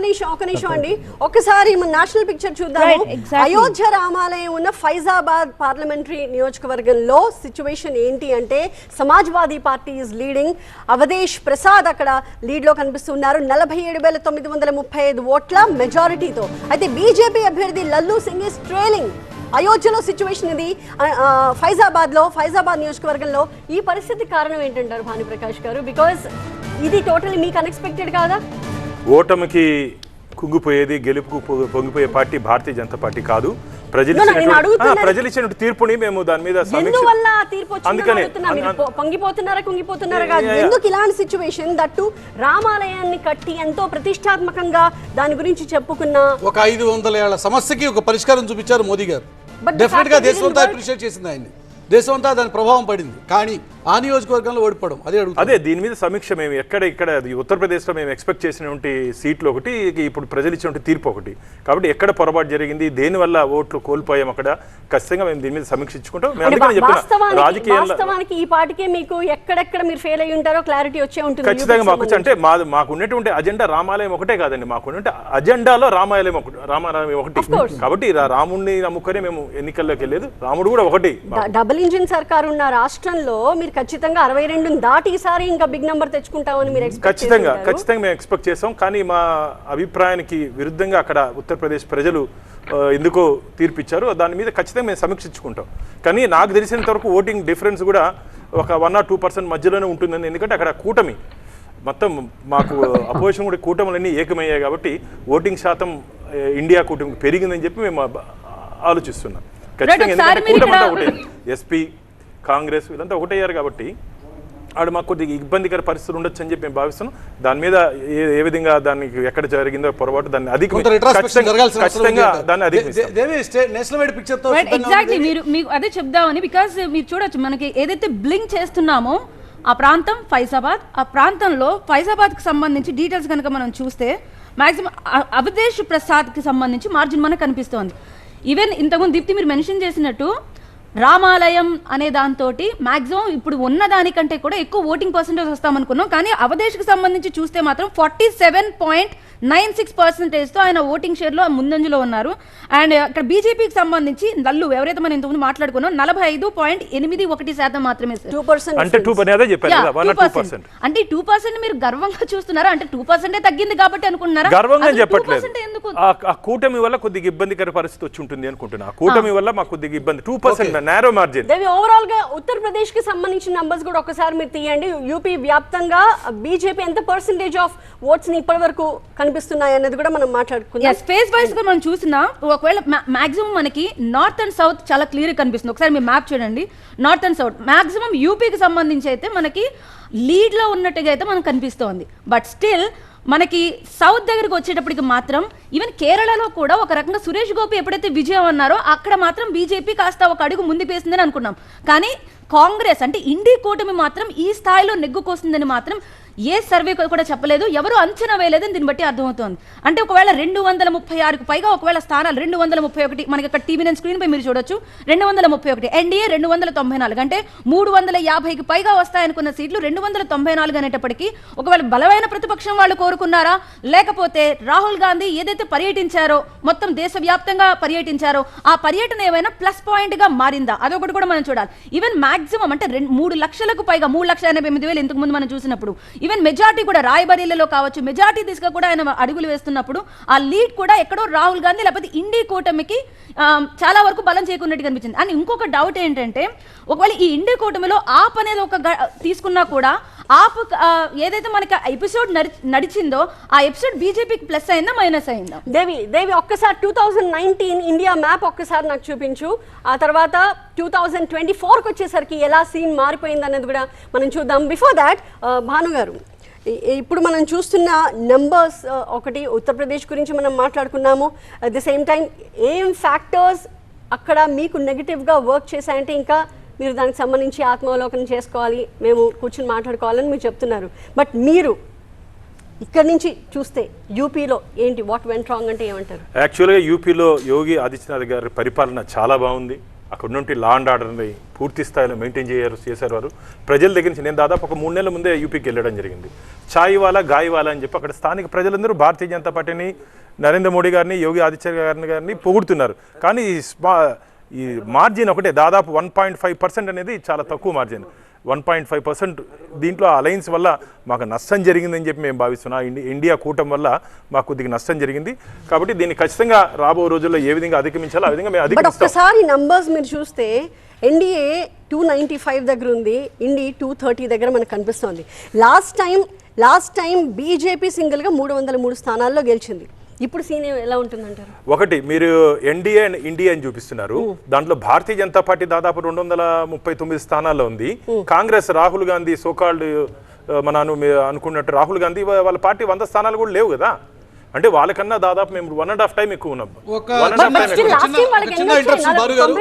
ఒక నిమిషం అండి, ఒకసారి నేషనల్ పిక్చర్ చూద్దాము. అయోధ్య రామాలయం ఉన్న ఫైజాబాద్ పార్లమెంటరీ నియోజకవర్గంలో సిచ్యువేషన్ ఏంటి అంటే Samajwadi party is leading. Awadhesh Prasad అక్కడ లీడ్ లో కనిపిస్తున్నారు 47,935 ఓట్ల మెజారిటీతో. అయితే బీజేపీ అభ్యర్థి లల్లు సింగ్ ఈజ్ ట్రైలింగ్. అయోధ్యలో సిచ్యువేషన్ ఇది. ఫైజాబాద్ నియోజకవర్గంలో ఈ పరిస్థితి కారణం ఏంటంటారు భానుప్రకాష్ గారు? బికాజ్ ఇది టోటలీ మీకు అన్ఎక్స్పెక్టెడ్ కాదా? ఓటమికి కుంగిపోయేది గెలుపుకు పొంగిపోయే పార్టీ భారతీయ జనతా పార్టీ కాదు. ప్రజలు ఇచ్చిన తీర్పుని మేము దాని మీద పొంగిపోతున్నారా కాదు. ఎందుకు ఇలాంటి సిచ్యువేషన్ దట్టు రామాలయాన్ని కట్టి ఎంతో ప్రతిష్టాత్మకంగా దాని గురించి చెప్పుకున్న ఒక 500 ఏళ్ల సమస్యకి ఒక పరిష్కారం చూపించారు మోదీ గారు. డెఫినెట్ గా దేశం అంతా అప్రిషియేట్ చేసింది ఆయన్ని. దేశం అంతా దాని ప్రభావం పడింది. కానీ ఆ నియోజకవర్గంలో ఓడిపోవడం అదే దీని మీద సమీక్ష మేము ఇక్కడ ఉత్తరప్రదేశ్లో మేము ఎక్స్పెక్ట్ చేసినటువంటి సీట్లు ఒకటి, ఇప్పుడు ప్రజలు ఇచ్చినటువంటి తీర్పు ఒకటి. కాబట్టి ఎక్కడ పొరపాటు జరిగింది, దేనివల్ల ఓట్లు కోల్పోయాం, అక్కడ ఖచ్చితంగా మేము దీని మీద సమీక్షించుకుంటాం. వాస్తవానికి ఈ పాటికే మీకు ఎక్కడెక్కడ మీరు ఫెయిల్ అయ్యి ఉంటారో క్లారిటీ వచ్చే ఉంటుంది. ఖచ్చితంగా మాకు అంటే మాకు ఉన్నటువంటి అజెండా రామాలయం ఒకటే కాదండి, మాకు ఉన్నటువంటి అజెండాలో రామాలయం ఒకటి. కాబట్టి రాముడిని నమ్ముకొని మేము ఎన్నికల్లోకి వెళ్ళలేదు. రాముడు కూడా ఒకటి. డబుల్ ఇంజిన్ సర్కార్ ఉన్న రాష్ట్రంలో మీరు ఖచ్చితంగా 62 దాటి ఈసారి ఇంకా బిగ్ నంబర్ తెచ్చుకుంటామని మీరు ఖచ్చితంగా మేము ఎక్స్పెక్ట్ చేసాం. కానీ మా అభిప్రాయానికి విరుద్ధంగా అక్కడ ఉత్తరప్రదేశ్ ప్రజలు ఎందుకో తీర్పిచ్చారు. దాని మీద ఖచ్చితంగా మేము సమీక్షించుకుంటాం. కానీ నాకు తెలిసినంత వరకు ఓటింగ్ డిఫరెన్స్ కూడా ఒక 1 or 2% మధ్యలోనే ఉంటుందని. ఎందుకంటే అక్కడ కూటమి మొత్తం మాకు అపోజిషన్ కూడా కూటములన్నీ ఏకమయ్యాయి. కాబట్టి ఓటింగ్ శాతం ఇండియా కూటమి పెరిగిందని చెప్పి మేము ఆలోచిస్తున్నాం. ఖచ్చితంగా ఎందుకంటే కూటమి అంతా ఒకటే, ఎస్పీ కాంగ్రెస్ వీళ్ళంతా ఒకటయ్యారు. కాబట్టి ఆడు మాకు కొద్దిగా ఇబ్బందికర పరిస్థితులు ఉండొచ్చు అని చెప్పి మేము భావిస్తున్నాం. దాని మీద ఏ విధంగా దానికి ఎక్కడ జరిగిందో పొరపాటు దాన్ని అదే చెప్దామని. బికాస్ మీరు చూడొచ్చు, మనకి ఏదైతే బ్లింక్ చేస్తున్నామో ఆ ప్రాంతం ఫైజాబాద్, ఆ ప్రాంతంలో ఫైజాబాద్ కి సంబంధించి డీటెయిల్స్ కనుక మనం చూస్తే మాక్సిమం అవధేష్ ప్రసాద్ కి సంబంధించి మార్జిన్ మనకు కనిపిస్తోంది. ఈవెన్ ఇంతకుముందు దీప్తి మీరు మెన్షన్ చేసినట్టు రామాలయం అనే దాంతో మాక్సిమం ఇప్పుడు ఉన్న దానికంటే కూడా ఎక్కువ ఓటింగ్ పర్సెంటేజ్ వస్తామనుకున్నాం. కానీ అవధేష్కి సంబంధించి చూస్తే మాత్రం 47.96%తో ఆయన ఓటింగ్ షేర్లో ముందంజలో ఉన్నారు. అండ్ అక్కడ బీజేపీకి సంబంధించి లల్లు ఎవరైతే మనం ఇంతకుముందు మాట్లాడుకున్నాం 45.81% మాత్రమే. అంటే 2% మీరు గర్వంగా చూస్తున్నారా? అంటే 2% తగ్గింది కాబట్టి అనుకుంటున్నారా? గర్వంగా చెప్పట్లేదు. ఆ కూటమి వల్ల కొద్దిగా ఇబ్బందికర పరిస్థితి వచ్చి ఉంటుంది అనుకుంటున్నా. ఆ కూటమి వల్ల మాకు కొద్దిగా ఇబ్బంది 2% నారో మార్జిన్. ఓవరాల్ గా ఉత్తరప్రదేశ్ కి సంబంధించిన నంబర్స్ కూడా ఒకసారి మీరు తీయండి. యూపీ వ్యాప్తంగా బీజేపీ ఎంత పర్సెంటేజ్ ఆఫ్ ఓట్స్ ని ఇప్పటి వరకు కనిపిస్తున్నాయి అన్నది కూడా మనం మాట్లాడుకుందాం. స్పేస్ వైస్ గా మనం చూసినా ఒకవేళ మాక్సిమం మనకి నార్త్ అండ్ సౌత్ చాలా క్లియర్ కనిపిస్తుంది. ఒకసారి మీరు మ్యాప్ చూడండి. నార్త్ అండ్ సౌత్ మాక్సిమం యూపీకి సంబంధించి అయితే మనకి లీడ్ లో ఉన్నట్టుగా అయితే మనకు కనిపిస్తోంది. బట్ స్టిల్ మనకి సౌత్ దగ్గరికి వచ్చేటప్పటికి మాత్రం ఈవెన్ కేరళలో కూడా ఒక రకంగా సురేష్ గోపి ఎప్పుడైతే విజయం అన్నారో అక్కడ మాత్రం బీజేపీ కాస్త ఒక అడుగు ముందుకు వేసిందని అనుకున్నాం. కానీ కాంగ్రెస్ అంటే ఇండి కూటమి మాత్రం ఈ స్థాయిలో నెగ్గుకొస్తుందని మాత్రం ఏ సర్వే కూడా చెప్పలేదు, ఎవరు అంచనా వేయలేదని దీన్ని బట్టి అర్థమవుతోంది. అంటే ఒకవేళ 236కు పైగా ఒకవేళ స్థానాలు 231 మనకి అక్కడ టీవీ నైన్ స్క్రీన్ పై మీరు చూడొచ్చు 231, ఎన్డీఏ 294, అంటే 350కి పైగా వస్తాయనుకున్న సీట్లు 294 అనేటప్పటికీ ఒకవేళ బలమైన ప్రతిపక్షం వాళ్ళు కోరుకున్నారా, లేకపోతే రాహుల్ గాంధీ ఏదైతే పర్యటించారో మొత్తం దేశవ్యాప్తంగా పర్యటించారో ఆ పర్యటన ఏమైనా ప్లస్ పాయింట్ గా మారిందా, అదొకటి కూడా మనం చూడాలి. ఈవెన్ మాక్సిమం అంటే 3 లక్షలకు పైగా 3,88,000 ఇంతకు ముందు మనం చూసినప్పుడు ఈవెన్ మెజార్టీ కూడా రాయబరేలీలో కావచ్చు మెజార్టీ దిశగా కూడా ఆయన అడుగులు వేస్తున్నప్పుడు ఆ లీడ్ కూడా ఎక్కడో రాహుల్ గాంధీ లేకపోతే ఇండి కూటమికి చాలా వరకు బలం చేకూరినట్టు కనిపించింది. అండ్ ఇంకొక డౌట్ ఏంటంటే ఒకవేళ ఈ ఇండి కూటమిలో ఆప్ అనేది ఒక తీసుకున్నా కూడా ఆప్ ఏదైతే మనకి ఎపిసోడ్ నడిచిందో ఆ ఎపిసోడ్ బీజేపీకి ప్లస్ అయిందా మైనస్ అయిందా? దేవి ఒక్కసారి 2019 ఇండియా మ్యాప్ ఒక్కసారి నాకు చూపించు. ఆ తర్వాత 2024కి వచ్చేసరికి ఎలా సీన్ మారిపోయింది అన్నది కూడా మనం చూద్దాం. బిఫోర్ దాట్ భాను గారు, ఇప్పుడు మనం చూస్తున్న నెంబర్స్ ఒకటి ఉత్తరప్రదేశ్ గురించి మనం మాట్లాడుకున్నాము. అట్ ద సేమ్ టైం ఏం ఫ్యాక్టర్స్ అక్కడ మీకు నెగిటివ్గా వర్క్ చేశాయంటే ఇంకా మీరు దానికి సంబంధించి ఆత్మావలోకనం చేసుకోవాలి, మేము కూర్చొని మాట్లాడుకోవాలని మీరు చెప్తున్నారు. బట్ మీరు ఇక్కడ నుంచి చూస్తే యూపీలో ఏంటి వాట్ వెంట్ రాంగ్ అంటే ఏమంటారు? యాక్చువల్గా యూపీలో యోగి ఆదిత్యనాథ్ గారి పరిపాలన చాలా బాగుంది. అక్కడ నుండి లా అండ్ ఆర్డర్ని పూర్తి స్థాయిలో మెయింటైన్ చేశారు వారు. ప్రజల దగ్గర నుంచి నేను దాదాపు ఒక 3 నెలల ముందే యూపీకి వెళ్ళడం జరిగింది. చాయ్ వాలా గాయ్ వాలా అని చెప్పి అక్కడ స్థానిక ప్రజలందరూ భారతీయ జనతా పార్టీని, నరేంద్ర మోడీ గారిని, యోగి ఆదిత్యనాథ్ గారిని పొగుడుతున్నారు. కానీ ఈ మార్జిన్ ఒకటే, దాదాపు 1.5% అనేది చాలా తక్కువ మార్జిన్. 1.5% దీంట్లో అలయన్స్ వల్ల మాకు నష్టం జరిగిందని చెప్పి మేము భావిస్తున్నాం. ఇండియా కూటమి వల్ల మాకు కొద్దిగా నష్టం జరిగింది. కాబట్టి దీన్ని ఖచ్చితంగా రాబో రోజుల్లో ఏ విధంగా అధిగమించాలో ఆ విధంగా మేము బట్ అధిగమిస్తాం. ఒక్కసారి నంబర్స్ మీరు చూస్తే ఎన్డీఏ 295 దగ్గర ఉంది, ఇండి 230 దగ్గర మనకు కనిపిస్తోంది. లాస్ట్ టైం బీజేపీ సింగిల్గా 303 స్థానాల్లో గెలిచింది. ఇప్పుడు సీన్ ఎలా ఉంటుందంటారు? ఒకటి, మీరు ఎన్డీఏ అండ్ ఇండియా అని చూపిస్తున్నారు. దాంట్లో భారతీయ జనతా పార్టీ దాదాపు 239 స్థానాల్లో ఉంది. కాంగ్రెస్, రాహుల్ గాంధీ సోకాల్డ్ అనుకున్నట్టు రాహుల్ గాంధీ వాళ్ళ పార్టీ 100 స్థానాలు కూడా లేవు కదా. అంటే వాళ్ళకన్నా దాదాపు మేము 1.5 టైం ఎక్కువ ఉన్నాం. ఒక చిన్న ఇంట్రప్షన్ బారు గారు